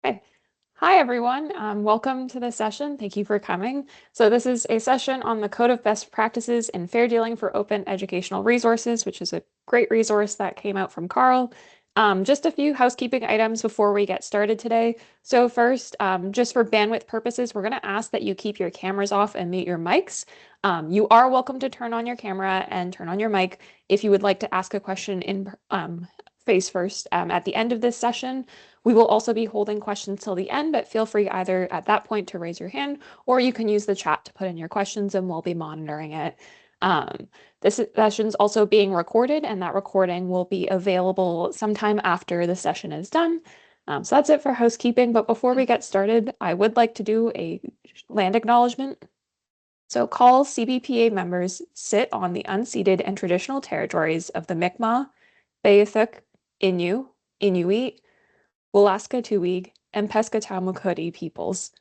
Okay. Hi, everyone. Welcome to this session. Thank you for coming. So this is a session on the Code of Best Practices in Fair Dealing for Open Educational Resources, which is a great resource that came out from CAAL. Just a few housekeeping items before we get started today. So first, just for bandwidth purposes, we're going to ask that you keep your cameras off and mute your mics. You are welcome to turn on your camera and turn on your mic if you would like to ask a question in face first at the end of this session. We will also be holding questions till the end, but feel free either at that point to raise your hand, or you can use the chat to put in your questions and we'll be monitoring it. This session is also being recorded, and that recording will be available sometime after the session is done. So that's it for housekeeping, but before we get started, I would like to do a land acknowledgement. So CAAL-CBPA members sit on the unceded and traditional territories of the Mi'kmaq, Beothuk, Innu, Inuit, Wolaska-Tuweg, and Pescatawamukudi peoples.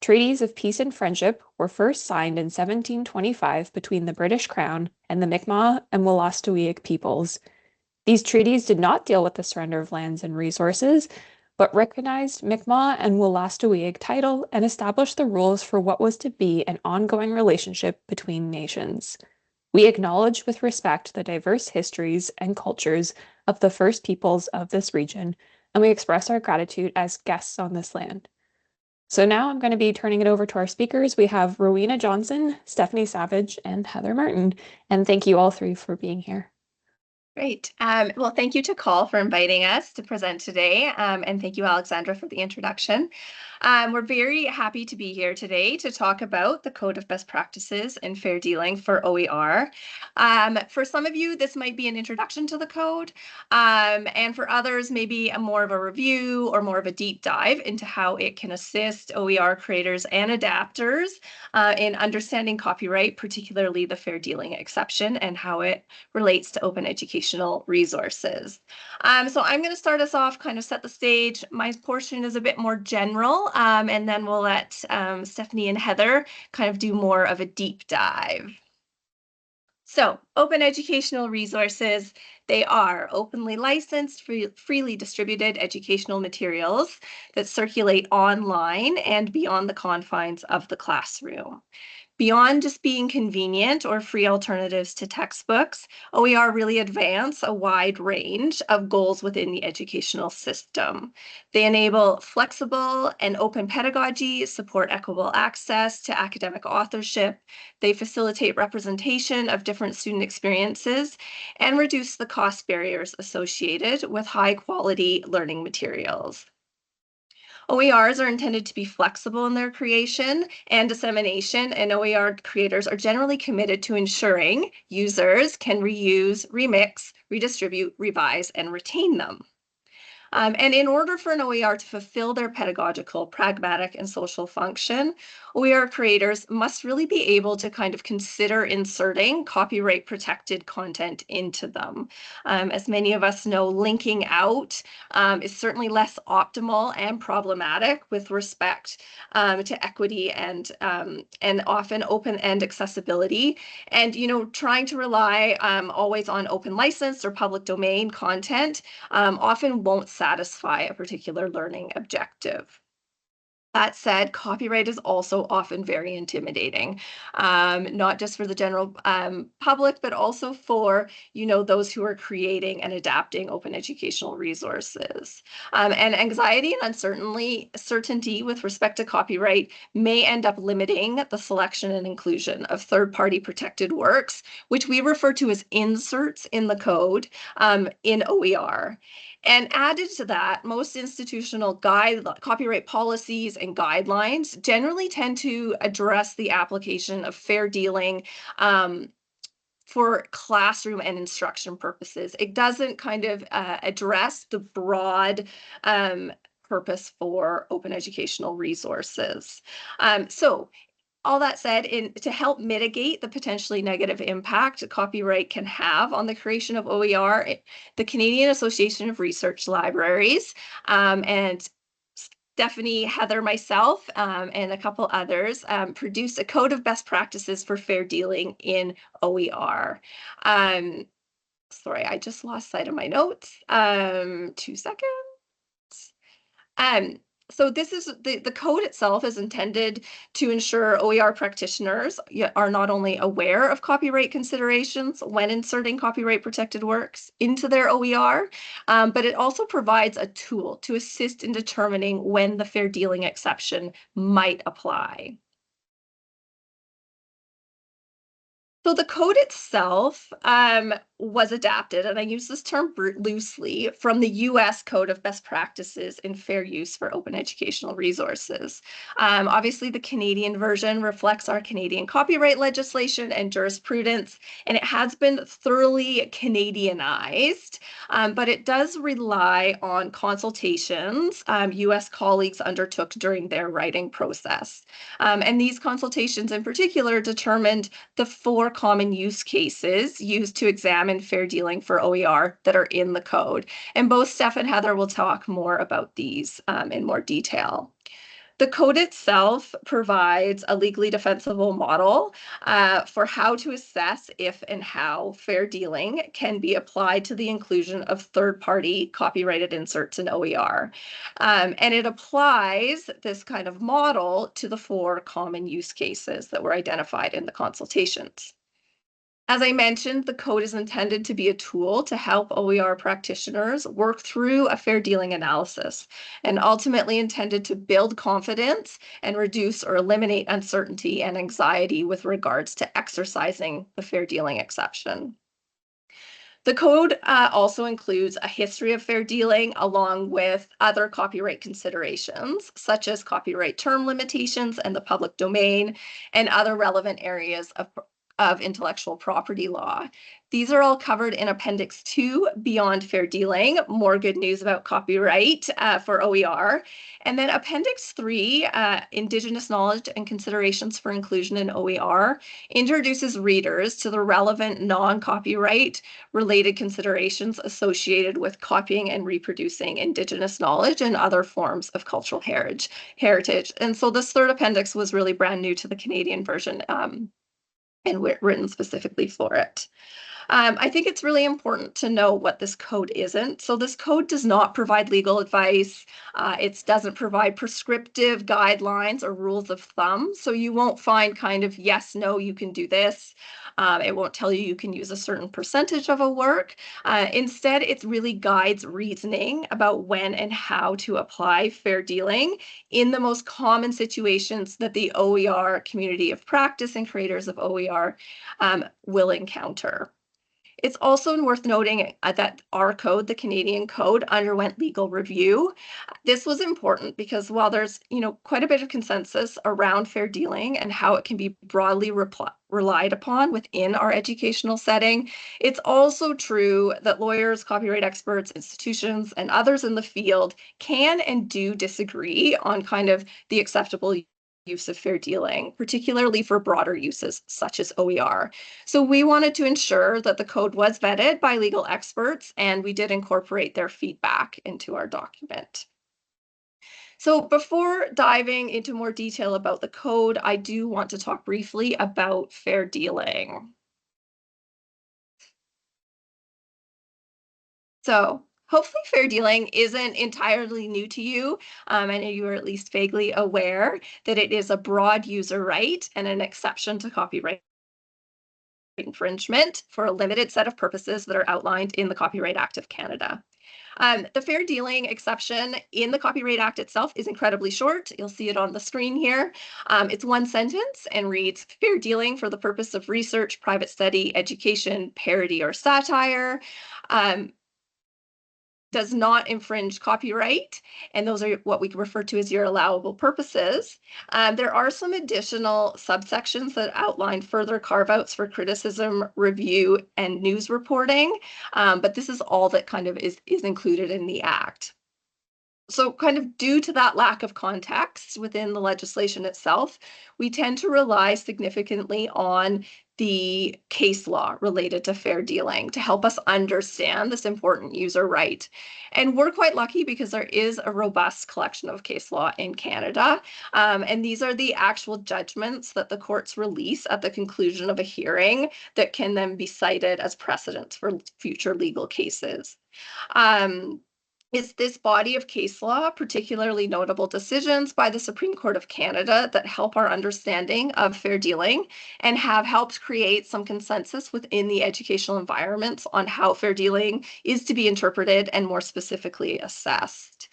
Treaties of peace and friendship were first signed in 1725 between the British Crown and the Mi'kmaq and Wolastoqiyik peoples. These treaties did not deal with the surrender of lands and resources, but recognized Mi'kmaq and Wolastoqiyik title and established the rules for what was to be an ongoing relationship between nations. We acknowledge with respect the diverse histories and cultures of the first peoples of this region, and we express our gratitude as guests on this land. So now I'm going to be turning it over to our speakers. We have Rowena Johnson, Stephanie Savage, and Heather Martin. And thank you all three for being here. Great. Well, thank you to CAAL for inviting us to present today, and thank you, Alexandra, for the introduction. We're very happy to be here today to talk about the Code of Best Practices in Fair Dealing for OER. For some of you, this might be an introduction to the code, and for others, maybe more of a review or more of a deep dive into how it can assist OER creators and adapters in understanding copyright, particularly the fair dealing exception and how it relates to open educational resources. So I'm going to start us off, kind of set the stage. My portion is a bit more general, and then we'll let Stephanie and Heather kind of do more of a deep dive. So open educational resources, they are openly licensed, freely distributed educational materials that circulate online and beyond the confines of the classroom. Beyond just being convenient or free alternatives to textbooks, OER really advance a wide range of goals within the educational system. They enable flexible and open pedagogy, support equitable access to academic authorship. They facilitate representation of different student experiences and reduce the cost barriers associated with high quality learning materials. OERs are intended to be flexible in their creation and dissemination, and OER creators are generally committed to ensuring users can reuse, remix, redistribute, revise, and retain them. And in order for an OER to fulfill their pedagogical, pragmatic, and social function, OER creators must really be able to kind of consider inserting copyright protected content into them. As many of us know, linking out is certainly less optimal and problematic with respect to equity and often open-end accessibility. And, trying to rely always on open license or public domain content often won't satisfy a particular learning objective. That said, copyright is also often very intimidating, not just for the general public, but also for, those who are creating and adapting open educational resources. And anxiety and uncertainty with respect to copyright may end up limiting the selection and inclusion of third-party protected works, which we refer to as inserts in the code in OER. And added to that, most institutional copyright policies and guidelines generally tend to address the application of fair dealing for classroom and instruction purposes. It doesn't kind of address the broad purpose for open educational resources. So all that said, to help mitigate the potentially negative impact copyright can have on the creation of OER, the Canadian Association of Research Libraries and Stephanie, Heather, myself, and a couple others produced a code of best practices for fair dealing in OER. Sorry, I just lost sight of my notes. 2 seconds. So this is the code itself is intended to ensure OER practitioners are not only aware of copyright considerations when inserting copyright protected works into their OER, but it also provides a tool to assist in determining when the fair dealing exception might apply. So the code itself was adapted, and I use this term loosely, from the US Code of Best Practices in Fair Use for Open Educational Resources. Obviously, the Canadian version reflects our Canadian copyright legislation and jurisprudence, and it has been thoroughly Canadianized, but it does rely on consultations US colleagues undertook during their writing process. And these consultations in particular determined the 4 common use cases used to examine fair dealing for OER that are in the code. And both Steph and Heather will talk more about these in more detail. The code itself provides a legally defensible model for how to assess if and how fair dealing can be applied to the inclusion of third-party copyrighted inserts in OER. And it applies this kind of model to the 4 common use cases that were identified in the consultations. As I mentioned, the code is intended to be a tool to help OER practitioners work through a fair dealing analysis, and ultimately intended to build confidence and reduce or eliminate uncertainty and anxiety with regards to exercising the fair dealing exception. The code also includes a history of fair dealing along with other copyright considerations, such as copyright term limitations and the public domain, and other relevant areas of intellectual property law. These are all covered in Appendix 2, Beyond Fair Dealing, more good news about copyright for OER. And then Appendix 3, Indigenous Knowledge and Considerations for Inclusion in OER, introduces readers to the relevant non-copyright related considerations associated with copying and reproducing Indigenous knowledge and other forms of cultural heritage. And so this third appendix was really brand new to the Canadian version and written specifically for it. I think it's really important to know what this code isn't. So this code does not provide legal advice. It doesn't provide prescriptive guidelines or rules of thumb. So you won't find kind of, yes, no, you can do this. It won't tell you can use a certain percentage of a work. Instead, it really guides reasoning about when and how to apply fair dealing in the most common situations that the OER community of practice and creators of OER will encounter. It's also worth noting that our code, the Canadian code, underwent legal review. This was important because while there's, quite a bit of consensus around fair dealing and how it can be broadly relied upon within our educational setting, it's also true that lawyers, copyright experts, institutions, and others in the field can and do disagree on kind of the acceptable use of fair dealing, particularly for broader uses such as OER. So we wanted to ensure that the code was vetted by legal experts, and we did incorporate their feedback into our document. So before diving into more detail about the code, I do want to talk briefly about fair dealing. So hopefully fair dealing isn't entirely new to you. I know you are at least vaguely aware that it is a broad user right and an exception to copyright infringement for a limited set of purposes that are outlined in the Copyright Act of Canada. The fair dealing exception in the Copyright Act itself is incredibly short. You'll see it on the screen here. It's one sentence and reads, fair dealing for the purpose of research, private study, education, parody, or satire. Does not infringe copyright, and those are what we refer to as your allowable purposes. There are some additional subsections that outline further carve-outs for criticism, review, and news reporting, but this is all that kind of is included in the Act. So kind of due to that lack of context within the legislation itself, we tend to rely significantly on the case law related to fair dealing to help us understand this important user right. And we're quite lucky because there is a robust collection of case law in Canada. And these are the actual judgments that the courts release at the conclusion of a hearing that can then be cited as precedents for future legal cases. It's this body of case law, particularly notable decisions by the Supreme Court of Canada, that help our understanding of fair dealing and have helped create some consensus within the educational environments on how fair dealing is to be interpreted and more specifically assessed.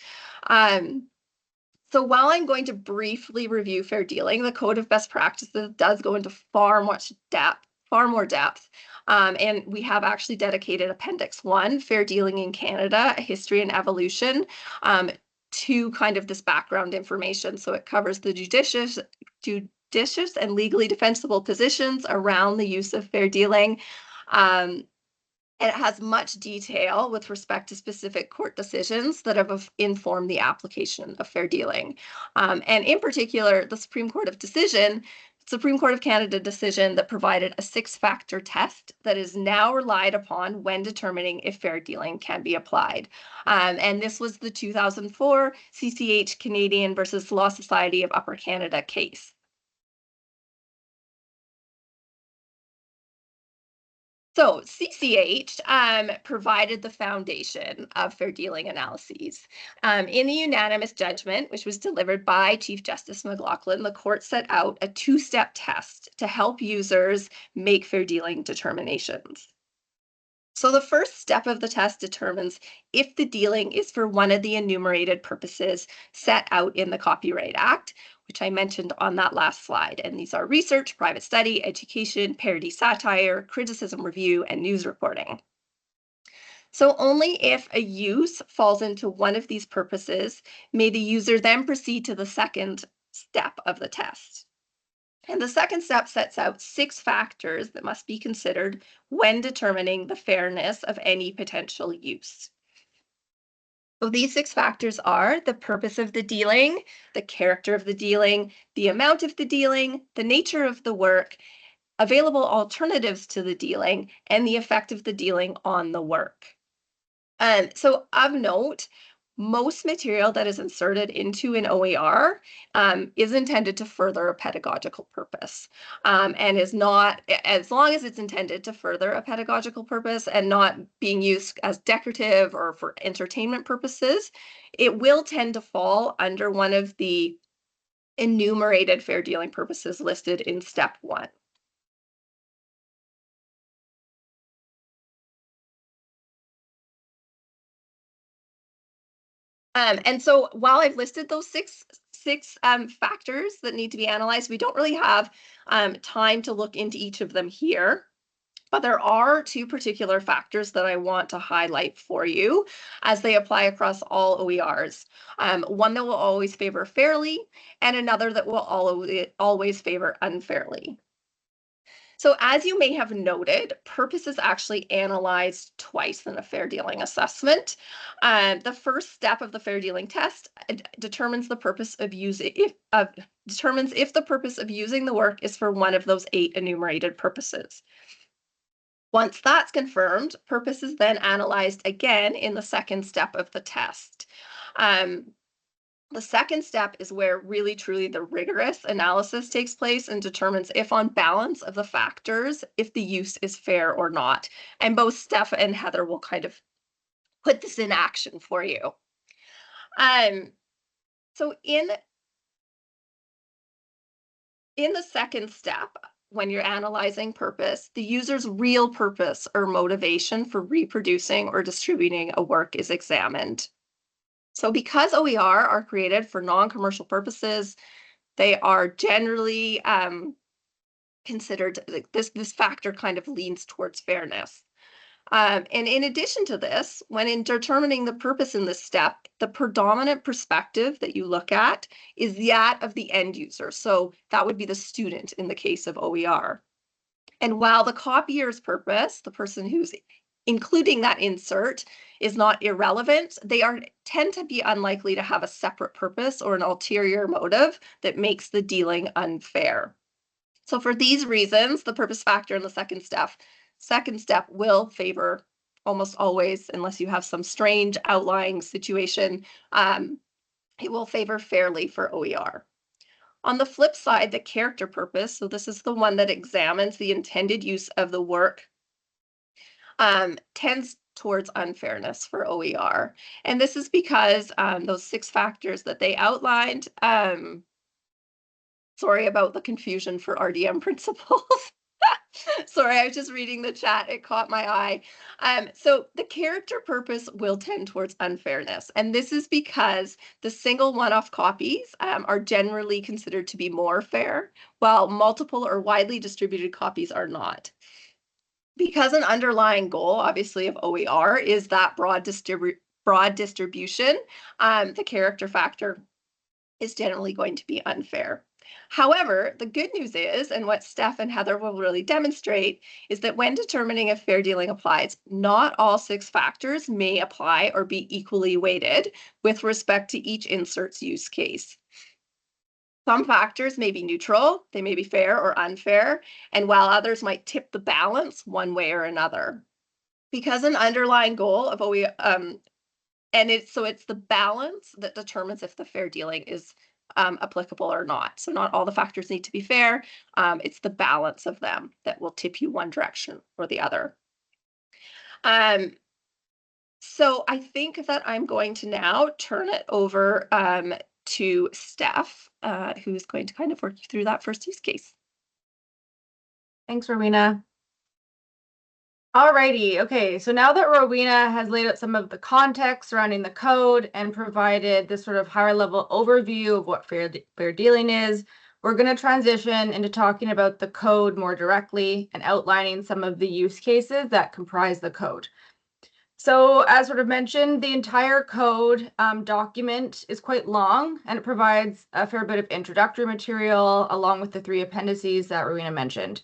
So while I'm going to briefly review fair dealing, the Code of Best Practices does go into far more depth. And we have actually dedicated Appendix 1, Fair Dealing in Canada, a History and Evolution, to kind of this background information. So it covers the judicious and legally defensible positions around the use of fair dealing. And it has much detail with respect to specific court decisions that have informed the application of fair dealing. And in particular, the Supreme Court of Canada decision that provided a 6-factor test that is now relied upon when determining if fair dealing can be applied. And this was the 2004 CCH Canadian versus Law Society of Upper Canada case. So CCH provided the foundation of fair dealing analyses. In the unanimous judgment, which was delivered by Chief Justice McLaughlin, the court set out a 2-step test to help users make fair dealing determinations. So the first step of the test determines if the dealing is for one of the enumerated purposes set out in the Copyright Act, which I mentioned on that last slide. And these are research, private study, education, parody satire, criticism review, and news reporting. So only if a use falls into one of these purposes may the user then proceed to the second step of the test. And the second step sets out 6 factors that must be considered when determining the fairness of any potential use. So these 6 factors are the purpose of the dealing, the character of the dealing, the amount of the dealing, the nature of the work, available alternatives to the dealing, and the effect of the dealing on the work. So of note, most material that is inserted into an OER is intended to further a pedagogical purpose, and is not, as long as it's intended to further a pedagogical purpose and not being used as decorative or for entertainment purposes, it will tend to fall under one of the enumerated fair dealing purposes listed in step 1. And so while I've listed those six factors that need to be analyzed, we don't really have time to look into each of them here. But there are 2 particular factors that I want to highlight for you as they apply across all OERs. One that will always favor fairly, and another that will always favor unfairly. So as you may have noted, purpose is actually analyzed twice in a fair dealing assessment. The first step of the fair dealing test determines the purpose of determines if the purpose of using the work is for one of those 8 enumerated purposes. Once that's confirmed, purpose is then analyzed again in the second step of the test. The second step is where really truly the rigorous analysis takes place and determines if on balance of the factors, if the use is fair or not. And both Steph and Heather will kind of put this in action for you. So in the second step, when you're analyzing purpose, the user's real purpose or motivation for reproducing or distributing a work is examined. So because OER are created for non-commercial purposes, they are generally considered, this factor kind of leans towards fairness. And in addition to this, when in determining the purpose in this step, the predominant perspective that you look at is that of the end user. So that would be the student in the case of OER. And while the copier's purpose, the person who's including that insert, is not irrelevant, they tend to be unlikely to have a separate purpose or an ulterior motive that makes the dealing unfair. So for these reasons, the purpose factor in the second step will favor almost always, unless you have some strange outlying situation, it will favor fairly for OER. On the flip side, the character purpose, so this is the one that examines the intended use of the work, tends towards unfairness for OER. And this is because those 6 factors that they outlined, sorry about the confusion for RDM principles. Sorry, I was just reading the chat. It caught my eye. So the character purpose will tend towards unfairness. And this is because the single one-off copies are generally considered to be more fair, while multiple or widely distributed copies are not. Because an underlying goal, obviously, of OER is that broad distribution, the character factor is generally going to be unfair. However, the good news is, and what Steph and Heather will really demonstrate, is that when determining if fair dealing applies, not all 6 factors may apply or be equally weighted with respect to each insert's use case. Some factors may be neutral, they may be fair or unfair, and while others might tip the balance one way or another. Because an underlying goal of OER, and it's the balance that determines if the fair dealing is applicable or not. So not all the factors need to be fair. It's the balance of them that will tip you one direction or the other. So I think that I'm going to now turn it over to Steph, who's going to kind of work you through that first use case. Thanks, Rowena. Alrighty, okay, so now that Rowena has laid out some of the context surrounding the code and provided this sort of higher level overview of what fair dealing is, we're going to transition into talking about the code more directly and outlining some of the use cases that comprise the code. So as sort of mentioned, the entire code document is quite long, and it provides a fair bit of introductory material along with the 3 appendices that Rowena mentioned.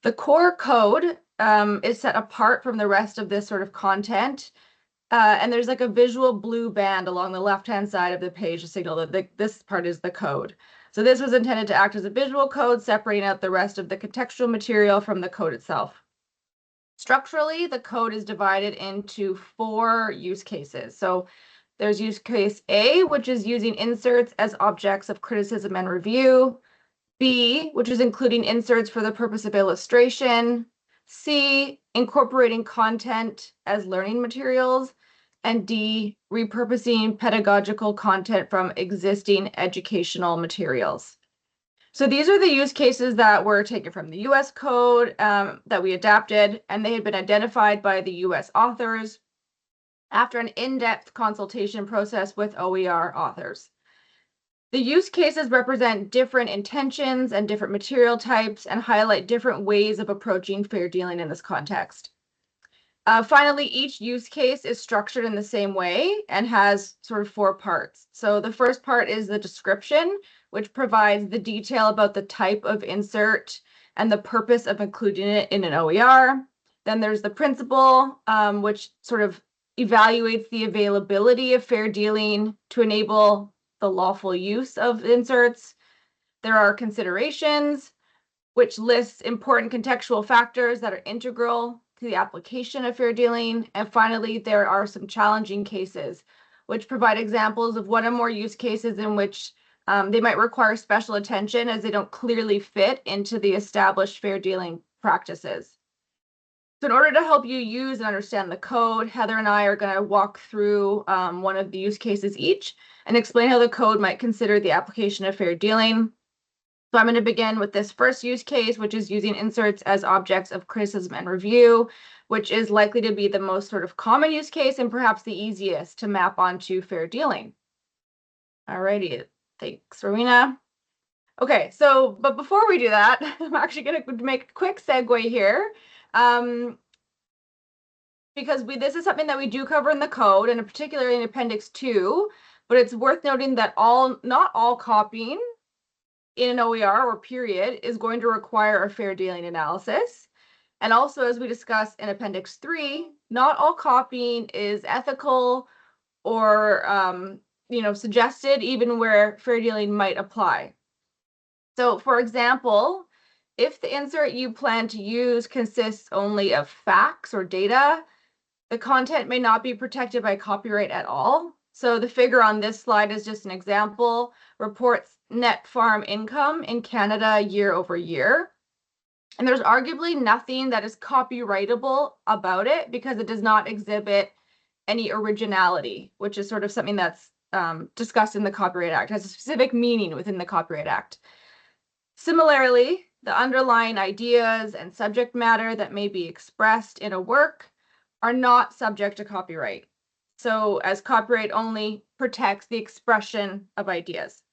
The core code is set apart from the rest of this sort of content, and there's like a visual blue band along the left-hand side of the page to signal that this part is the code. So this was intended to act as a visual code, separating out the rest of the contextual material from the code itself. Structurally, the code is divided into 4 use cases. So there's use case A, which is using inserts as objects of criticism and review. B, which is including inserts for the purpose of illustration. C, incorporating content as learning materials. And D, repurposing pedagogical content from existing educational materials. So these are the use cases that were taken from the US code that we adapted, and they had been identified by the US authors after an in-depth consultation process with OER authors. The use cases represent different intentions and different material types and highlight different ways of approaching fair dealing in this context. Finally, each use case is structured in the same way and has sort of 4 parts. So the first part is the description, which provides the detail about the type of insert and the purpose of including it in an OER. Then there's the principle, which sort of evaluates the availability of fair dealing to enable the lawful use of inserts. There are considerations, which lists important contextual factors that are integral to the application of fair dealing. And finally, there are some challenging cases, which provide examples of 1 or more use cases in which they might require special attention as they don't clearly fit into the established fair dealing practices. So in order to help you use and understand the code, Heather and I are going to walk through 1 of the use cases each and explain how the code might consider the application of fair dealing. So I'm going to begin with this first use case, which is using inserts as objects of criticism and review, which is likely to be the most sort of common use case and perhaps the easiest to map onto fair dealing. Alrighty, thanks, Rowena. Okay, so, but before we do that, I'm actually going to make a quick segue here. Because this is something that we do cover in the code, and particularly in Appendix 2, but it's worth noting that not all copying in an OER or period is going to require a fair dealing analysis. And also, as we discussed in Appendix 3, not all copying is ethical or suggested, even where fair dealing might apply. So, for example, if the insert you plan to use consists only of facts or data, the content may not be protected by copyright at all. So the figure on this slide is just an example, reports net farm income in Canada year over year. And there's arguably nothing that is copyrightable about it because it does not exhibit any originality, which is sort of something that's discussed in the Copyright Act, has a specific meaning within the Copyright Act. Similarly, the underlying ideas and subject matter that may be expressed in a work are not subject to copyright. So as copyright only protects the expression of ideas.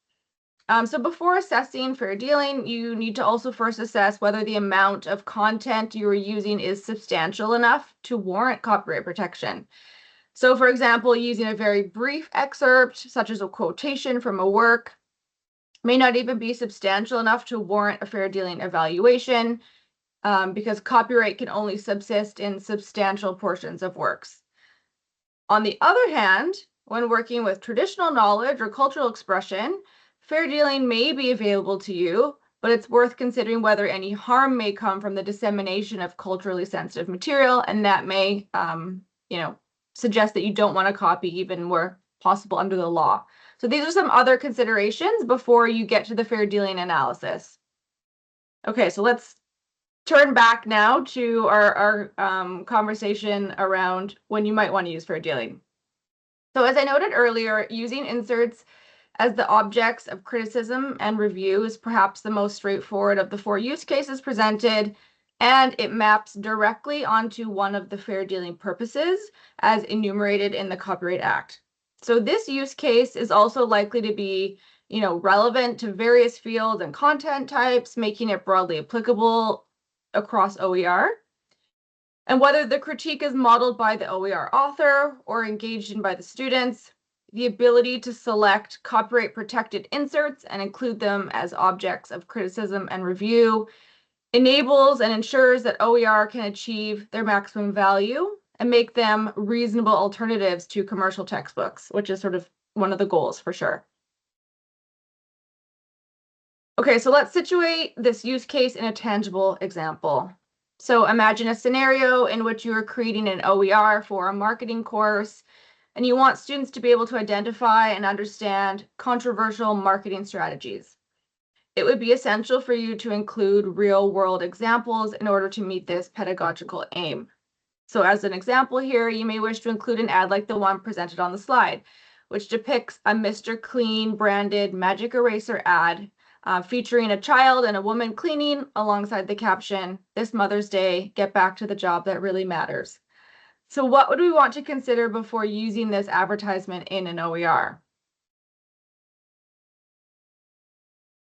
So before assessing fair dealing, you need to also first assess whether the amount of content you are using is substantial enough to warrant copyright protection. So for example, using a very brief excerpt, such as a quotation from a work, may not even be substantial enough to warrant a fair dealing evaluation, because copyright can only subsist in substantial portions of works. On the other hand, when working with traditional knowledge or cultural expression, fair dealing may be available to you, but it's worth considering whether any harm may come from the dissemination of culturally sensitive material, and that may, suggest that you don't want to copy even where possible under the law. So these are some other considerations before you get to the fair dealing analysis. Okay, so let's turn back now to our conversation around when you might want to use fair dealing. So as I noted earlier, using inserts as the objects of criticism and review is perhaps the most straightforward of the 4 use cases presented, and it maps directly onto one of the fair dealing purposes as enumerated in the Copyright Act. So this use case is also likely to be, relevant to various fields and content types, making it broadly applicable across OER. And whether the critique is modeled by the OER author or engaged in by the students, the ability to select copyright protected inserts and include them as objects of criticism and review enables and ensures that OER can achieve their maximum value and make them reasonable alternatives to commercial textbooks, which is sort of one of the goals for sure. Okay, so let's situate this use case in a tangible example. So imagine a scenario in which you are creating an OER for a marketing course, and you want students to be able to identify and understand controversial marketing strategies. It would be essential for you to include real-world examples in order to meet this pedagogical aim. So as an example here, you may wish to include an ad like the one presented on the slide, which depicts a Mr. Clean branded magic eraser ad featuring a child and a woman cleaning alongside the caption, "This Mother's Day, get back to the job that really matters." So what would we want to consider before using this advertisement in an OER?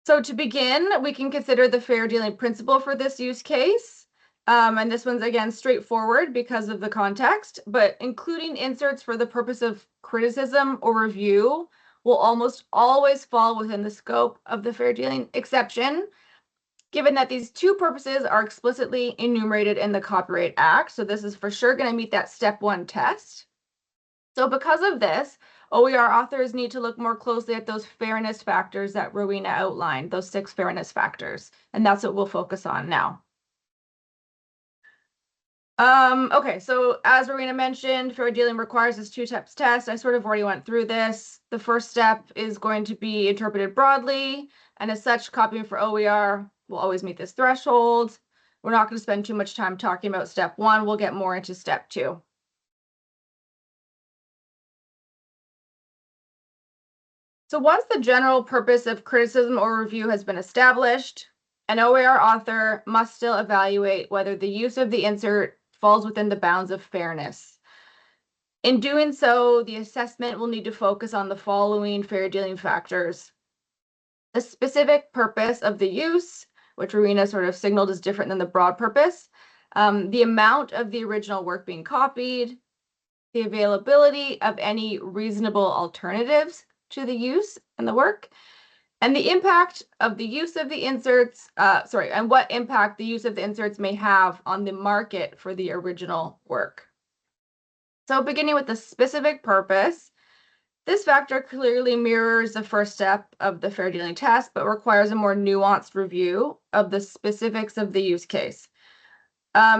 So to begin, we can consider the fair dealing principle for this use case. And this one's, again, straightforward because of the context, but including inserts for the purpose of criticism or review will almost always fall within the scope of the fair dealing exception, given that these 2 purposes are explicitly enumerated in the Copyright Act. So this is for sure going to meet that step 1 test. So because of this, OER authors need to look more closely at those fairness factors that Rowena outlined, those 6 fairness factors, and that's what we'll focus on now. Okay, so as Rowena mentioned, fair dealing requires this 2 steps test. I sort of already went through this. The first step is going to be interpreted broadly, and as such, copying for OER will always meet this threshold. We're not going to spend too much time talking about step 1. We'll get more into step 2. So once the general purpose of criticism or review has been established, an OER author must still evaluate whether the use of the insert falls within the bounds of fairness. In doing so, the assessment will need to focus on the following fair dealing factors: the specific purpose of the use, which Rowena sort of signaled is different than the broad purpose, the amount of the original work being copied, the availability of any reasonable alternatives to the use and the work, and the impact of the use of the inserts, and what impact the use of the inserts may have on the market for the original work. So beginning with the specific purpose, this factor clearly mirrors the first step of the fair dealing test, but requires a more nuanced review of the specifics of the use case.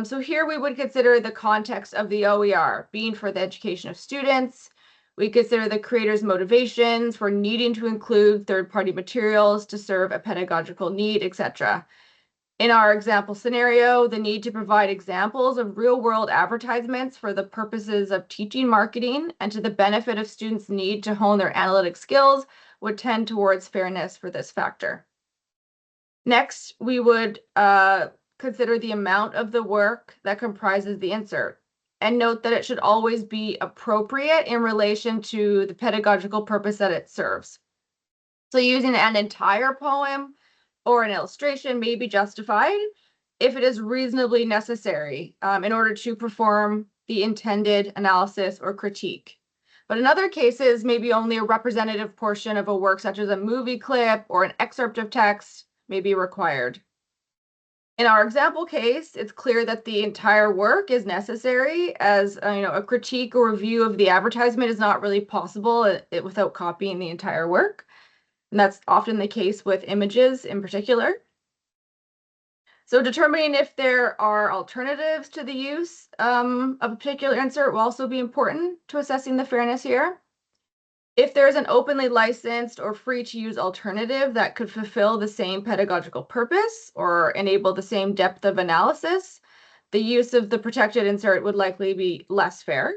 So here we would consider the context of the OER being for the education of students. We consider the creator's motivations for needing to include third-party materials to serve a pedagogical need, etc. In our example scenario, the need to provide examples of real-world advertisements for the purposes of teaching marketing and to the benefit of students' need to hone their analytic skills would tend towards fairness for this factor. Next, we would consider the amount of the work that comprises the insert, and note that it should always be appropriate in relation to the pedagogical purpose that it serves. So using an entire poem or an illustration may be justified if it is reasonably necessary in order to perform the intended analysis or critique. But in other cases, maybe only a representative portion of a work, such as a movie clip or an excerpt of text, may be required. In our example case, it's clear that the entire work is necessary, as a critique or review of the advertisement is not really possible without copying the entire work. And that's often the case with images in particular. So determining if there are alternatives to the use of a particular insert will also be important to assessing the fairness here. If there's an openly licensed or free to use alternative that could fulfill the same pedagogical purpose or enable the same depth of analysis, the use of the protected insert would likely be less fair.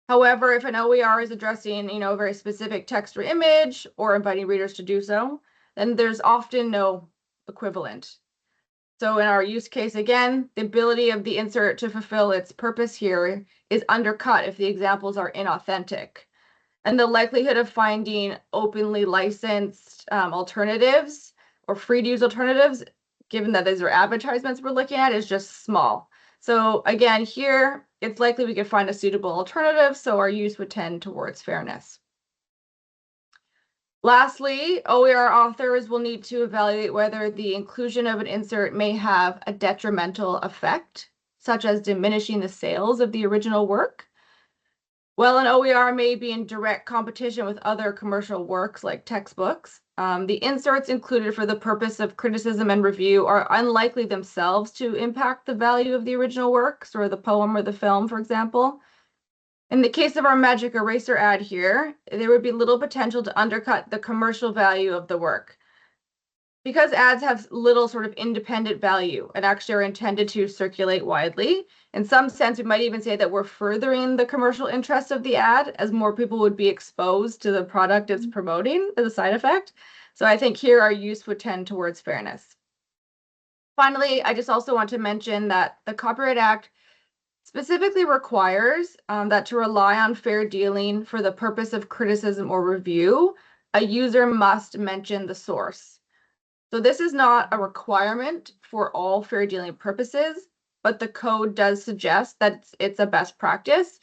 However, if an OER is addressing, a very specific text or image or inviting readers to do so, then there's often no equivalent. So in our use case, again, the ability of the insert to fulfill its purpose here is undercut if the examples are inauthentic. And the likelihood of finding openly licensed alternatives or free to use alternatives, given that these are advertisements we're looking at, is just small. So again, here, it's likely we could find a suitable alternative, so our use would tend towards fairness. Lastly, OER authors will need to evaluate whether the inclusion of an insert may have a detrimental effect, such as diminishing the sales of the original work. While an OER may be in direct competition with other commercial works like textbooks, the inserts included for the purpose of criticism and review are unlikely themselves to impact the value of the original works or the poem or the film, for example. In the case of our magic eraser ad here, there would be little potential to undercut the commercial value of the work. Because ads have little sort of independent value and actually are intended to circulate widely, in some sense, we might even say that we're furthering the commercial interest of the ad, as more people would be exposed to the product it's promoting as a side effect. So I think here our use would tend towards fairness. Finally, I just also want to mention that the Copyright Act specifically requires that to rely on fair dealing for the purpose of criticism or review, a user must mention the source. So this is not a requirement for all fair dealing purposes, but the code does suggest that it's a best practice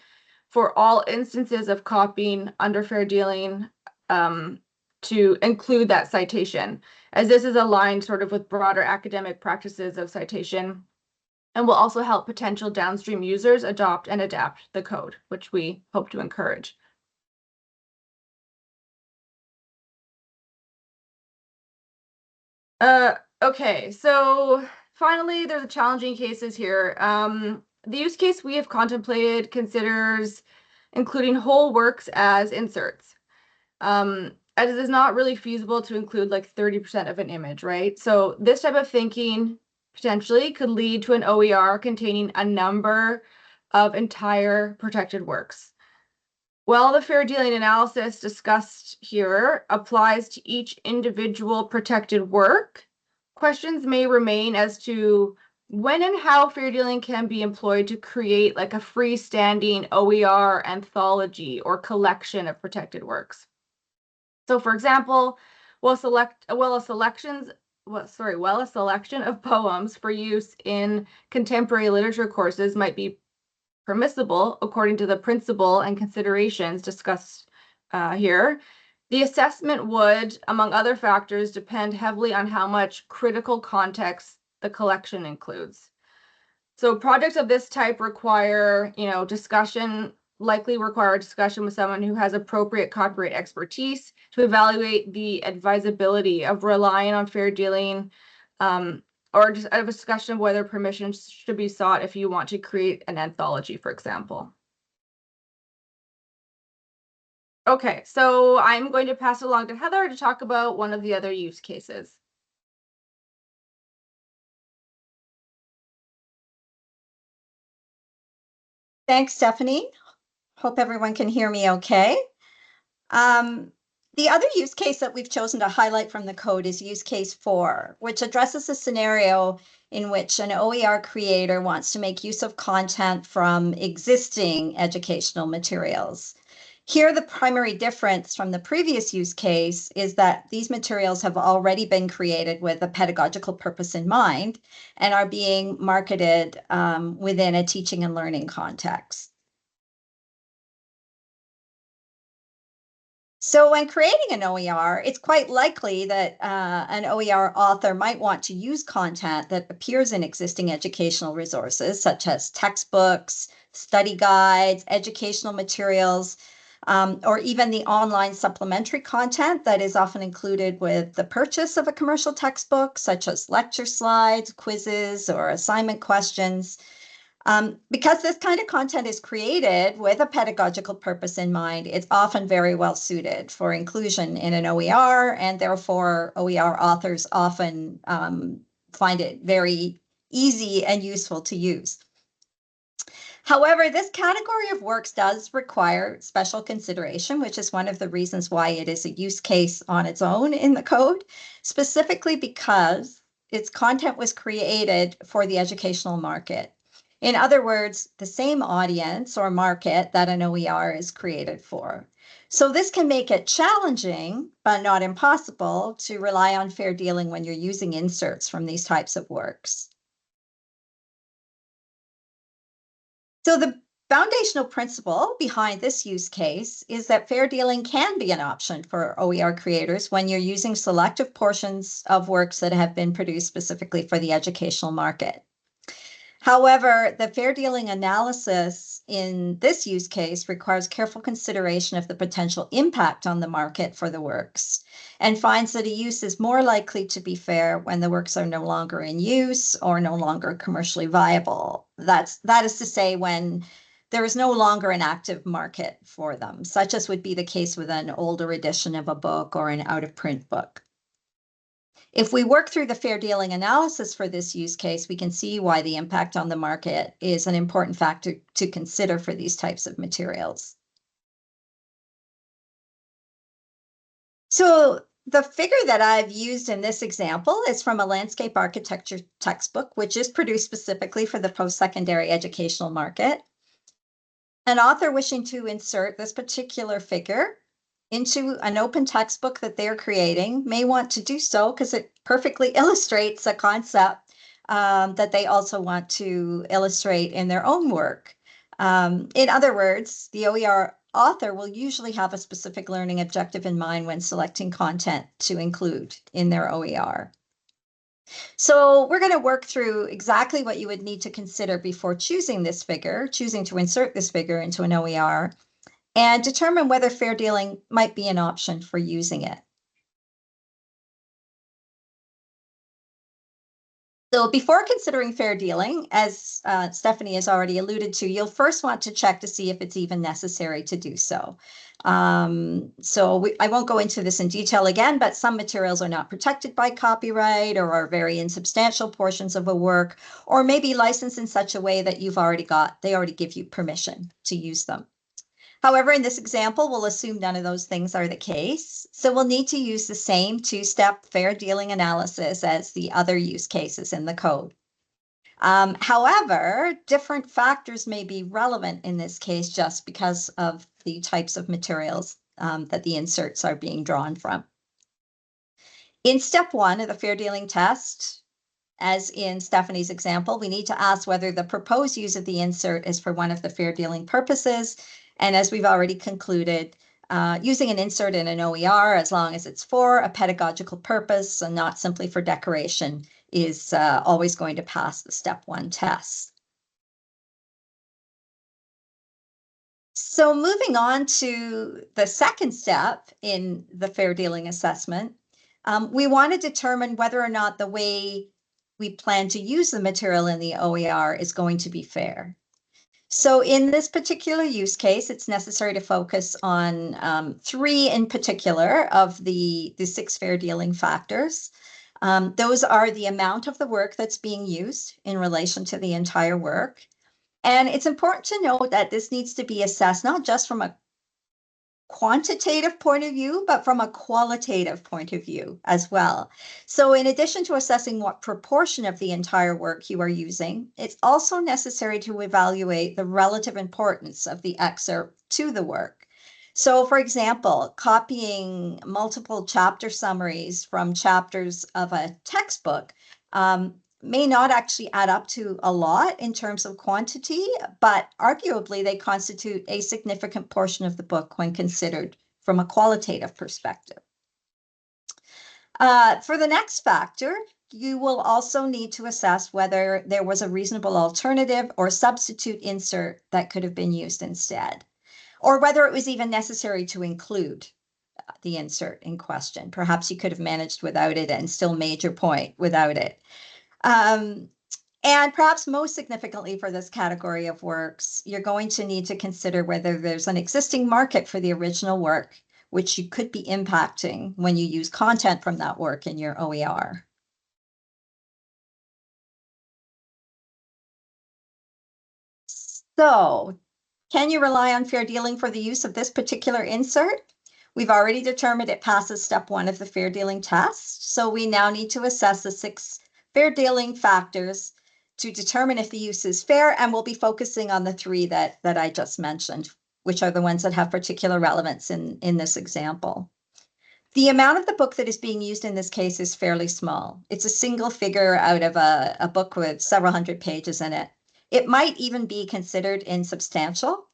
for all instances of copying under fair dealing to include that citation, as this is aligned sort of with broader academic practices of citation and will also help potential downstream users adopt and adapt the code, which we hope to encourage. Okay, so finally, there's challenging cases here. The use case we have contemplated considers including whole works as inserts. As it is not really feasible to include like 30% of an image, right? So this type of thinking potentially could lead to an OER containing a number of entire protected works. While the fair dealing analysis discussed here applies to each individual protected work, questions may remain as to when and how fair dealing can be employed to create like a freestanding OER anthology or collection of protected works. So for example, while a selection of poems for use in contemporary literature courses might be permissible according to the principle and considerations discussed here, the assessment would, among other factors, depend heavily on how much critical context the collection includes. So projects of this type require, likely require discussion with someone who has appropriate copyright expertise to evaluate the advisability of relying on fair dealing, or just a discussion of whether permission should be sought if you want to create an anthology, for example. Okay, so I'm going to pass it along to Heather to talk about one of the other use cases. Thanks, Stephanie. Hope everyone can hear me okay. The other use case that we've chosen to highlight from the code is use case 4, which addresses a scenario in which an OER creator wants to make use of content from existing educational materials. Here, the primary difference from the previous use case is that these materials have already been created with a pedagogical purpose in mind and are being marketed within a teaching and learning context. So when creating an OER, it's quite likely that an OER author might want to use content that appears in existing educational resources, such as textbooks, study guides, educational materials, or even the online supplementary content that is often included with the purchase of a commercial textbook, such as lecture slides, quizzes, or assignment questions. Because this kind of content is created with a pedagogical purpose in mind, it's often very well suited for inclusion in an OER, and therefore OER authors often find it very easy and useful to use. However, this category of works does require special consideration, which is one of the reasons why it is a use case on its own in the code, specifically because its content was created for the educational market. In other words, the same audience or market that an OER is created for. So this can make it challenging, but not impossible, to rely on fair dealing when you're using inserts from these types of works. So the foundational principle behind this use case is that fair dealing can be an option for OER creators when you're using selective portions of works that have been produced specifically for the educational market. However, the fair dealing analysis in this use case requires careful consideration of the potential impact on the market for the works and finds that a use is more likely to be fair when the works are no longer in use or no longer commercially viable. That is to say, when there is no longer an active market for them, such as would be the case with an older edition of a book or an out-of-print book. If we work through the fair dealing analysis for this use case, we can see why the impact on the market is an important factor to consider for these types of materials. So the figure that I've used in this example is from a landscape architecture textbook, which is produced specifically for the post-secondary educational market. An author wishing to insert this particular figure into an open textbook that they're creating may want to do so because it perfectly illustrates a concept that they also want to illustrate in their own work. In other words, the OER author will usually have a specific learning objective in mind when selecting content to include in their OER. So we're going to work through exactly what you would need to consider before choosing to insert this figure into an OER, and determine whether fair dealing might be an option for using it. So before considering fair dealing, as Stephanie has already alluded to, you'll first want to check to see if it's even necessary to do so. I won't go into this in detail again, but some materials are not protected by copyright or are very insubstantial portions of a work, or maybe licensed in such a way that they already give you permission to use them. However, in this example, we'll assume none of those things are the case. So we'll need to use the same two-step fair dealing analysis as the other use cases in the code. However, different factors may be relevant in this case just because of the types of materials that the inserts are being drawn from. In step 1 of the fair dealing test, as in Stephanie's example, we need to ask whether the proposed use of the insert is for one of the fair dealing purposes. And as we've already concluded, using an insert in an OER, as long as it's for a pedagogical purpose and not simply for decoration, is always going to pass the step 1 test. So moving on to the second step in the fair dealing assessment, we want to determine whether or not the way we plan to use the material in the OER is going to be fair. So in this particular use case, it's necessary to focus on 3 in particular of the 6 fair dealing factors. Those are the amount of the work that's being used in relation to the entire work, And it's important to note that this needs to be assessed not just from a quantitative point of view, but from a qualitative point of view as well. So in addition to assessing what proportion of the entire work you are using, it's also necessary to evaluate the relative importance of the excerpt to the work. So for example, copying multiple chapter summaries from chapters of a textbook may not actually add up to a lot in terms of quantity, but arguably they constitute a significant portion of the book when considered from a qualitative perspective. For the next factor, you will also need to assess whether there was a reasonable alternative or substitute insert that could have been used instead, or whether it was even necessary to include the insert in question. Perhaps you could have managed without it and still made your point without it. And perhaps most significantly for this category of works, you're going to need to consider whether there's an existing market for the original work, which you could be impacting when you use content from that work in your OER. So, can you rely on fair dealing for the use of this particular insert? We've already determined it passes step 1 of the fair dealing test, so we now need to assess the 6 fair dealing factors to determine if the use is fair, and we'll be focusing on the 3 that I just mentioned, which are the ones that have particular relevance in this example. The amount of the book that is being used in this case is fairly small. It's a single figure out of a book with several hundred pages in it. It might even be considered insubstantial.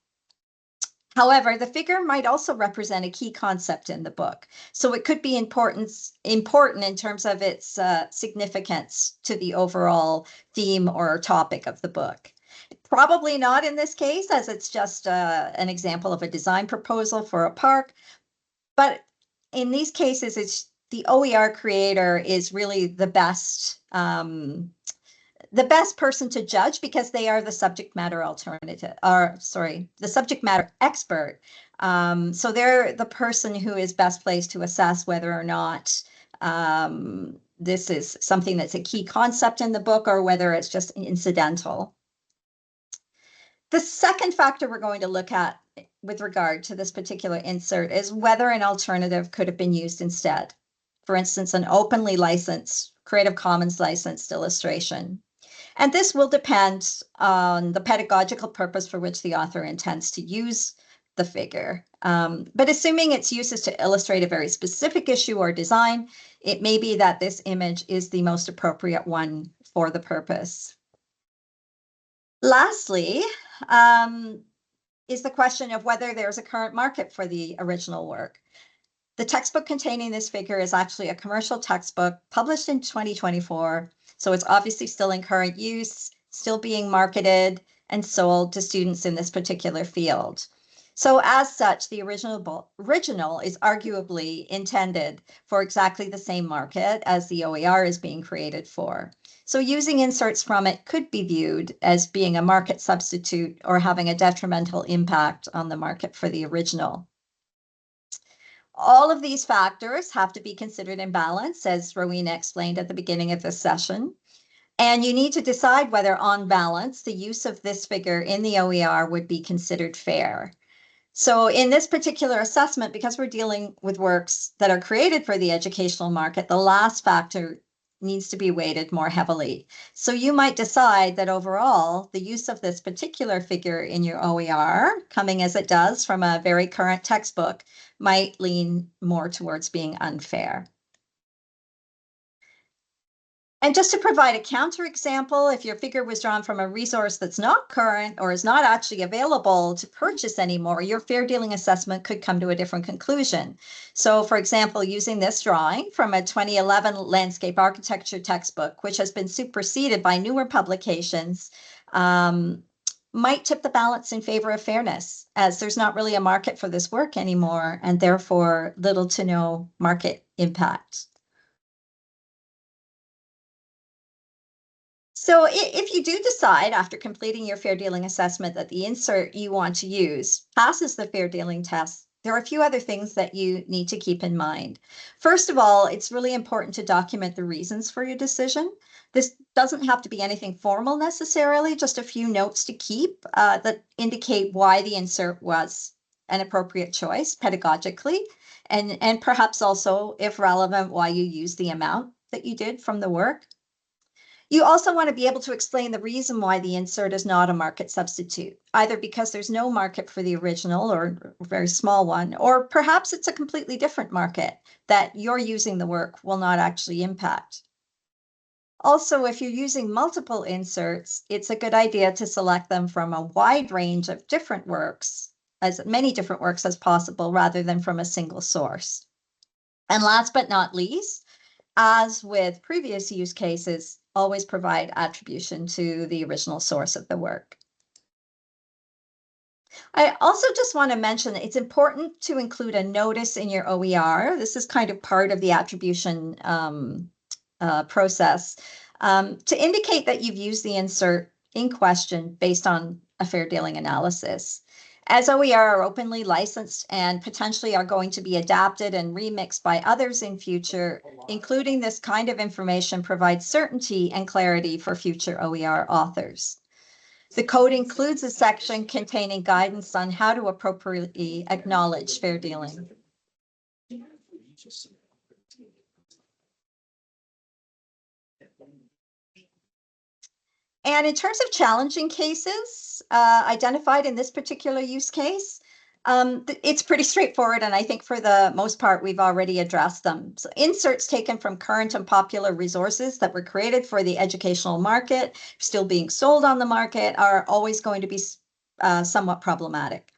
However, the figure might also represent a key concept in the book, so it could be important in terms of its significance to the overall theme or topic of the book. Probably not in this case, as it's just an example of a design proposal for a park, but in these cases, it's the OER creator is really the best person to judge because they are the subject matter the subject matter expert. So they're the person who is best placed to assess whether or not this is something that's a key concept in the book or whether it's just incidental. The second factor we're going to look at with regard to this particular insert is whether an alternative could have been used instead. For instance, an openly licensed, Creative Commons licensed illustration. And this will depend on the pedagogical purpose for which the author intends to use the figure. But assuming its use is to illustrate a very specific issue or design, it may be that this image is the most appropriate one for the purpose. Lastly, is the question of whether there's a current market for the original work. The textbook containing this figure is actually a commercial textbook published in 2024. So it's obviously still in current use, still being marketed and sold to students in this particular field. So as such, the original is arguably intended for exactly the same market as the OER is being created for. So using inserts from it could be viewed as being a market substitute or having a detrimental impact on the market for the original. All of these factors have to be considered in balance, as Rowena explained at the beginning of this session. And you need to decide whether, on balance, the use of this figure in the OER would be considered fair. So in this particular assessment, because we're dealing with works that are created for the educational market, the last factor needs to be weighted more heavily. So you might decide that overall, the use of this particular figure in your OER, coming as it does from a very current textbook, might lean more towards being unfair. And just to provide a counterexample, if your figure was drawn from a resource that's not current or is not actually available to purchase anymore, your fair dealing assessment could come to a different conclusion. So for example, using this drawing from a 2011 landscape architecture textbook, which has been superseded by newer publications, might tip the balance in favor of fairness, as there's not really a market for this work anymore, and therefore little to no market impact. So if you do decide after completing your fair dealing assessment that the insert you want to use passes the fair dealing test, There are a few other things that you need to keep in mind. First of all, it's really important to document the reasons for your decision. This doesn't have to be anything formal necessarily, just a few notes to keep that indicate why the insert was an appropriate choice pedagogically, and perhaps also, if relevant, why you use the amount that you did from the work. You also want to be able to explain the reason why the insert is not a market substitute, either because there's no market for the original or a very small one, or perhaps it's a completely different market that you're using the work will not actually impact. Also, if you're using multiple inserts, it's a good idea to select them from a wide range of different works, as many different works as possible, rather than from a single source. And last but not least, as with previous use cases, always provide attribution to the original source of the work. I also just want to mention that it's important to include a notice in your OER. This is kind of part of the attribution process to indicate that you've used the insert in question based on a fair dealing analysis. As OER are openly licensed and potentially are going to be adapted and remixed by others in future, including this kind of information provides certainty and clarity for future OER authors. The code includes a section containing guidance on how to appropriately acknowledge fair dealing. And in terms of challenging cases identified in this particular use case, it's pretty straightforward, and I think for the most part, we've already addressed them. So inserts taken from current and popular resources that were created for the educational market, still being sold on the market, are always going to be somewhat problematic.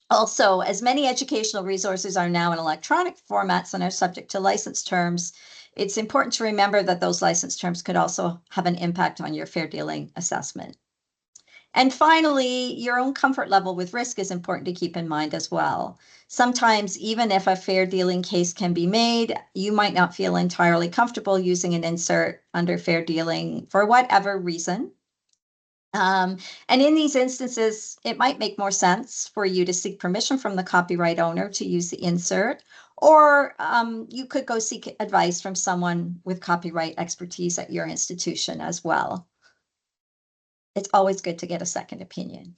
Also, as many educational resources are now in electronic formats and are subject to license terms, it's important to remember that those license terms could also have an impact on your fair dealing assessment. And finally, your own comfort level with risk is important to keep in mind as well. Sometimes, even if a fair dealing case can be made, you might not feel entirely comfortable using an insert under fair dealing for whatever reason. And in these instances, it might make more sense for you to seek permission from the copyright owner to use the insert, or you could go seek advice from someone with copyright expertise at your institution as well. It's always good to get a second opinion.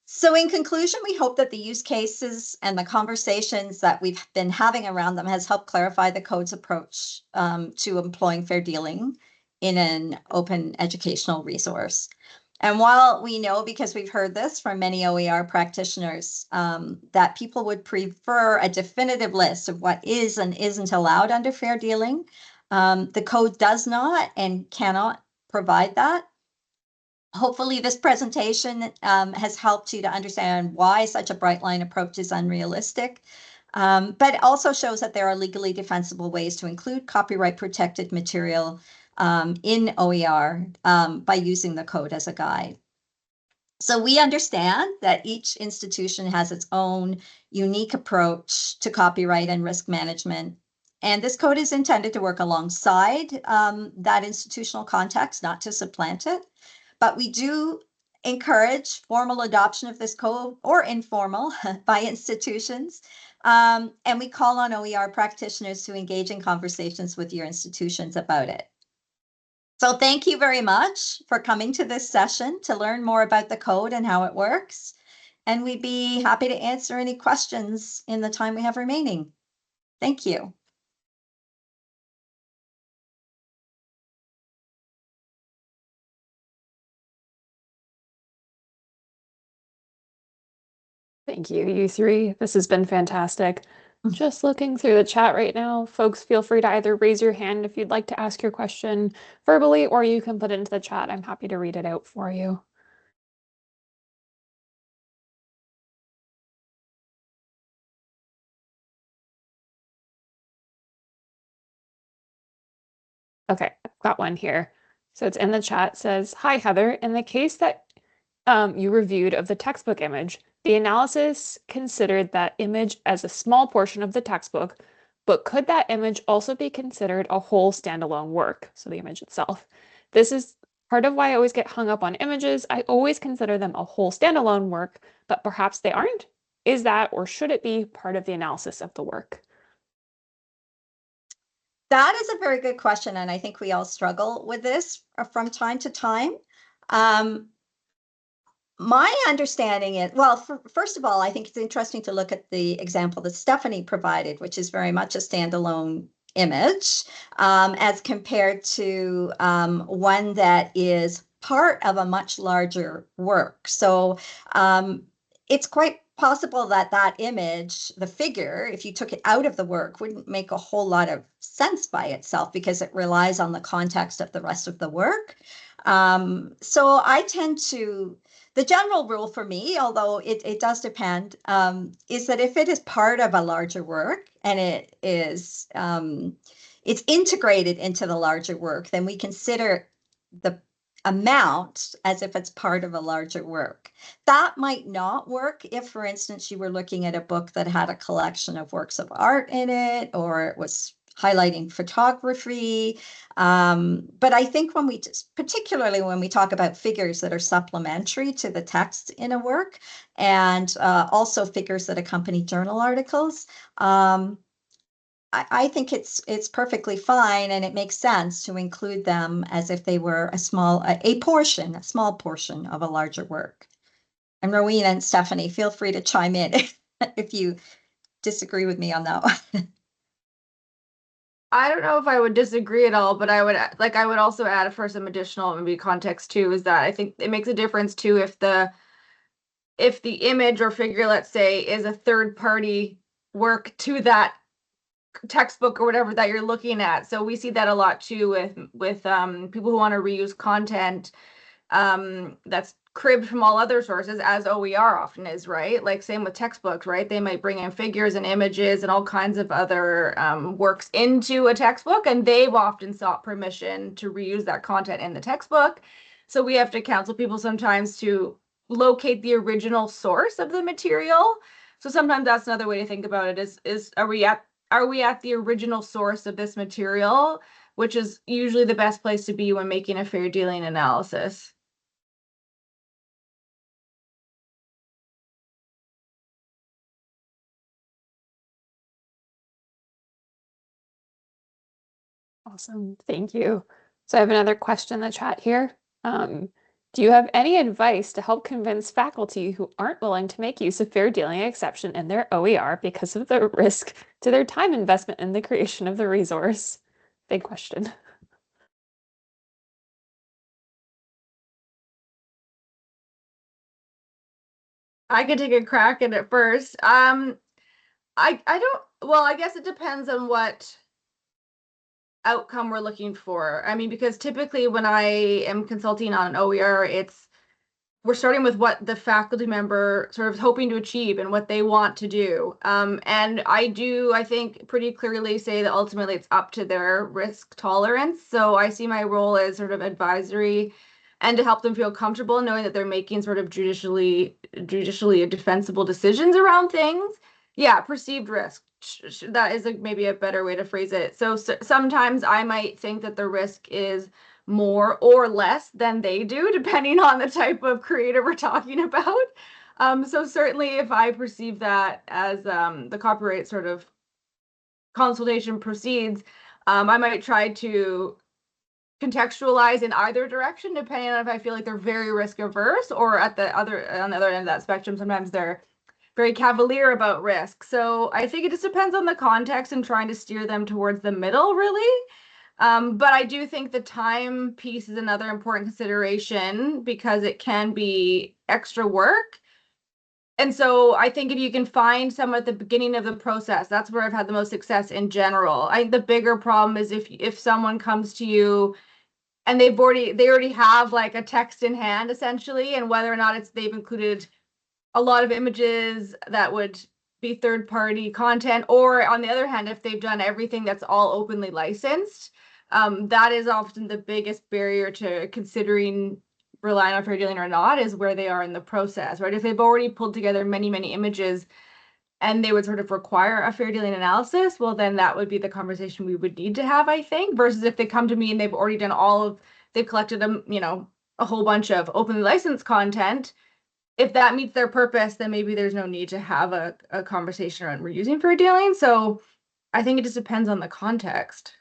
So in conclusion, we hope that the use cases and the conversations that we've been having around them has helped clarify the code's approach to employing fair dealing in an open educational resource. And while we know, because we've heard this from many OER practitioners, that people would prefer a definitive list of what is and isn't allowed under fair dealing, the code does not and cannot provide that. Hopefully this presentation has helped you to understand why such a bright line approach is unrealistic, but it also shows that there are legally defensible ways to include copyright protected material in OER by using the code as a guide. So we understand that each institution has its own unique approach to copyright and risk management. And this code is intended to work alongside that institutional context, not to supplant it. But we do encourage formal adoption of this code or informal by institutions. And we call on OER practitioners to engage in conversations with your institutions about it. So thank you very much for coming to this session to learn more about the code and how it works. And we'd be happy to answer any questions in the time we have remaining. Thank you. Thank you, you three. This has been fantastic. Just looking through the chat right now, folks, feel free to either raise your hand if you'd like to ask your question verbally, or you can put it into the chat. I'm happy to read it out for you. Okay, I've got one here. So it's in the chat, says, "Hi, Heather. In the case that you reviewed of the textbook image, the analysis considered that image as a small portion of the textbook, but could that image also be considered a whole standalone work?" So the image itself. This is Part of why I always get hung up on images, I always consider them a whole standalone work, but perhaps they aren't. Is that, or should it be, part of the analysis of the work? That is a very good question, and I think we all struggle with this from time to time. My understanding is, well, first of all, I think it's interesting to look at the example that Stephanie provided, which is very much a standalone image, as compared to one that is part of a much larger work. So it's quite possible that that image, the figure, if you took it out of the work, wouldn't make a whole lot of sense by itself because it relies on the context of the rest of the work. So I tend to, the general rule for me, although it does depend, is that if it is part of a larger work and it is it's integrated into the larger work, then we consider the amount as if it's part of a larger work. That might not work if, for instance, you were looking at a book that had a collection of works of art in it, or it was highlighting photography. But I think when we, particularly when we talk about figures that are supplementary to the text in a work, and also figures that accompany journal articles, I think it's perfectly fine, and it makes sense to include them as if they were a small portion of a larger work. And Rowena and Stephanie, feel free to chime in if you disagree with me on that one. I don't know if I would disagree at all, but I would also add for some additional maybe context too, is that I think it makes a difference too if the image or figure, let's say, is a third party work to that textbook or whatever that you're looking at. So we see that a lot too with people who want to reuse content that's cribbed from all other sources, as OER often is, right? Like same with textbooks, right? They might bring in figures and images and all kinds of other works into a textbook, and they've often sought permission to reuse that content in the textbook. So we have to counsel people sometimes to locate the original source of the material. So sometimes that's another way to think about it is are we at the original source of this material, which is usually the best place to be when making a fair dealing analysis. Awesome, thank you. So I have another question in the chat here. Do you have any advice to help convince faculty who aren't willing to make use of fair dealing exception in their OER because of the risk to their time investment in the creation of the resource? Big question. I could take a crack at it first. I don't, well, I guess it depends on what outcome we're looking for. I mean, because typically when I am consulting on an OER, we're starting with what the faculty member sort of is hoping to achieve and what they want to do. And I think, pretty clearly say that ultimately it's up to their risk tolerance. So I see my role as sort of advisory and to help them feel comfortable knowing that they're making sort of judicially defensible decisions around things. Yeah, perceived risk. That is maybe a better way to phrase it. So sometimes I might think that the risk is more or less than they do, depending on the type of creator we're talking about. So certainly if I perceive that as the copyright sort of consultation proceeds, I might try to contextualize in either direction, depending on if I feel like they're very risk averse, or on the other end of that spectrum, sometimes they're very cavalier about risk. So I think it just depends on the context and trying to steer them towards the middle, really. But I do think the time piece is another important consideration because it can be extra work. And so I think if you can find someone at the beginning of the process, that's where I've had the most success in general. I think the bigger problem is if someone comes to you and they already have like a text in hand essentially, and whether or not they've included a lot of images that would be third-party content, or on the other hand, if they've done everything that's all openly licensed, that is often the biggest barrier to considering relying on fair dealing or not, is where they are in the process, right? If they've already pulled together many, many images and they would sort of require a fair dealing analysis, well, then that would be the conversation we would need to have, I think, versus if they come to me and they've already done all of they've collected a whole bunch of openly licensed content. If that meets their purpose, then maybe there's no need to have a conversation around reusing fair dealing. So I think it just depends on the context.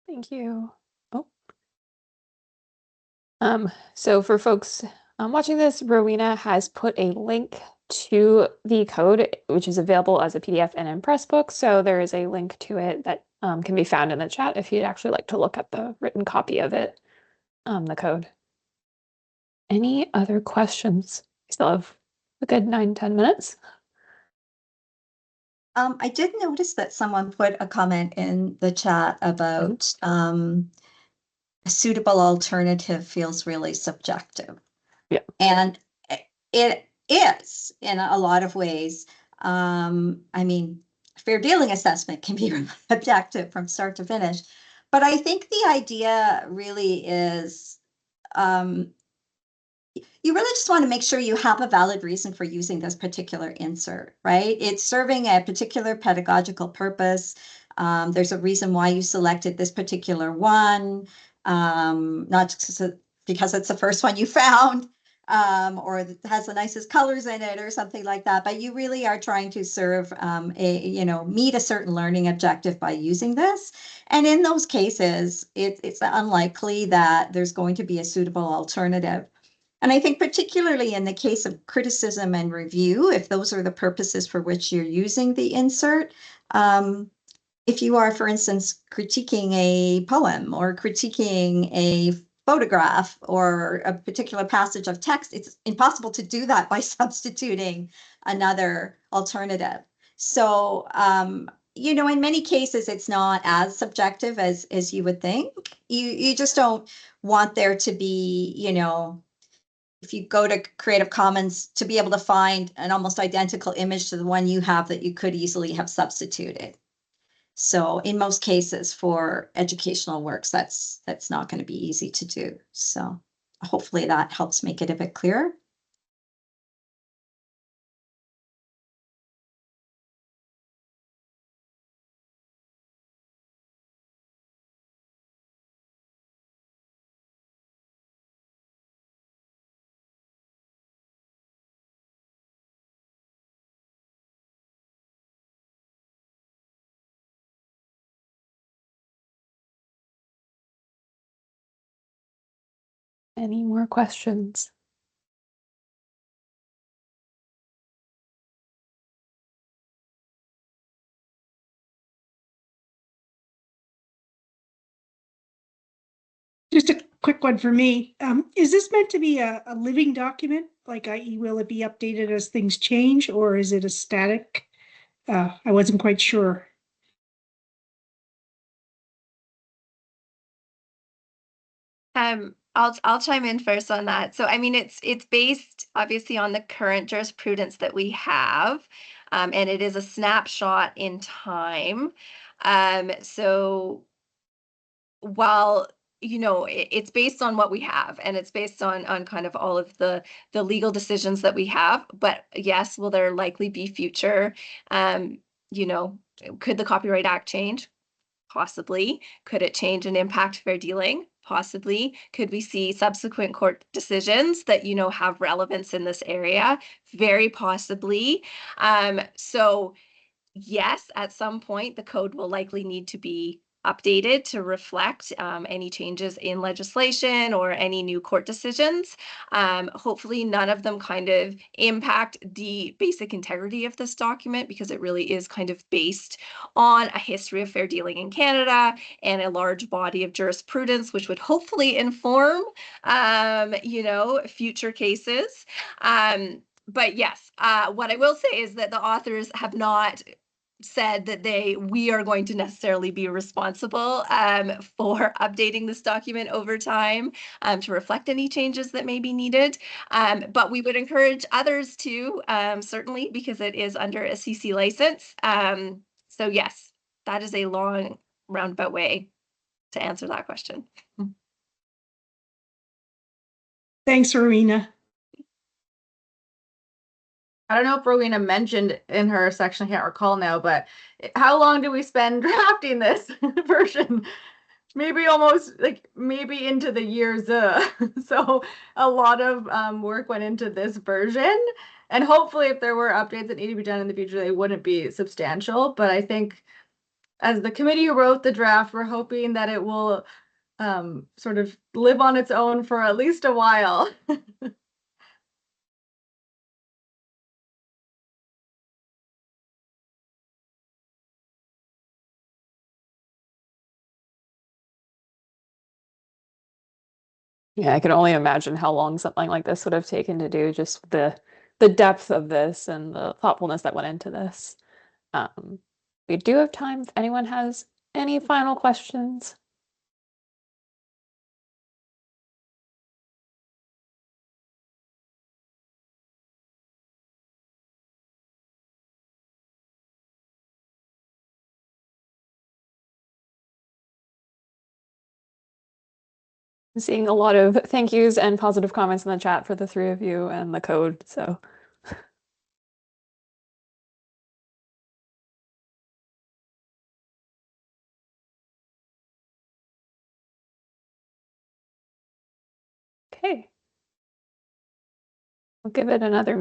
Thank you. Oh. So for folks watching this, Rowena has put a link to the code, which is available as a PDF and in Pressbook. So there is a link to it that can be found in the chat if you'd actually like to look at the written copy of it, the code. Any other questions? We still have a good 9-10 minutes. I did notice that someone put a comment in the chat about a suitable alternative feels really subjective. Yeah. And it is in a lot of ways. I mean, fair dealing assessment can be objective from start to finish. But I think the idea really is you really just want to make sure you have a valid reason for using this particular insert, right? It's serving a particular pedagogical purpose. There's a reason why you selected this particular one, not just because it's the first one you found, or it has the nicest colors in it or something like that. But you really are trying to serve meet a certain learning objective by using this. And in those cases, it's unlikely that there's going to be a suitable alternative. And I think particularly in the case of criticism and review, if those are the purposes for which you're using the insert, if you are, for instance, critiquing a poem or critiquing a photograph or a particular passage of text, it's impossible to do that by substituting another alternative. So, in many cases, it's not as subjective as you would think. You just don't want there to be, if you go to Creative Commons, to be able to find an almost identical image to the one you have that you could easily have substituted. So in most cases for educational works, that's not going to be easy to do. So hopefully that helps make it a bit clearer. Any more questions? Just a quick one for me. Is this meant to be a living document? Like, i.e., will it be updated as things change, or is it a static? I wasn't quite sure. I'll chime in first on that. So I mean, it's based obviously on the current jurisprudence that we have, and it is a snapshot in time. So while it's based on what we have, and it's based on kind of all of the legal decisions that we have. But yes, will there likely be future? Could the Copyright Act change? Possibly. Could it change and impact fair dealing? Possibly. Could we see subsequent court decisions that, have relevance in this area? Very possibly. So yes, at some point, the code will likely need to be updated to reflect any changes in legislation or any new court decisions. Hopefully none of them kind of impact the basic integrity of this document, because it really is kind of based on a history of fair dealing in Canada and a large body of jurisprudence, which would hopefully inform, future cases. But yes, what I will say is that the authors have not said that we are going to necessarily be responsible for updating this document over time to reflect any changes that may be needed. But we would encourage others to, certainly, because it is under a CC license. So yes, that is a long roundabout way to answer that question. Thanks, Rowena. I don't know if Rowena mentioned in her section, I can't recall now, but how long did we spend drafting this version? Maybe almost like maybe into the years. So a lot of work went into this version. And hopefully if there were updates that need to be done in the future, they wouldn't be substantial. But I think as the committee who wrote the draft, we're hoping that it will sort of live on its own for at least a while. Yeah, I can only imagine how long something like this would have taken to do, just the depth of this and the thoughtfulness that went into this. We do have time if anyone has any final questions. I'm seeing a lot of thank yous and positive comments in the chat for the three of you and the code, so. Okay. I'll give it another minute.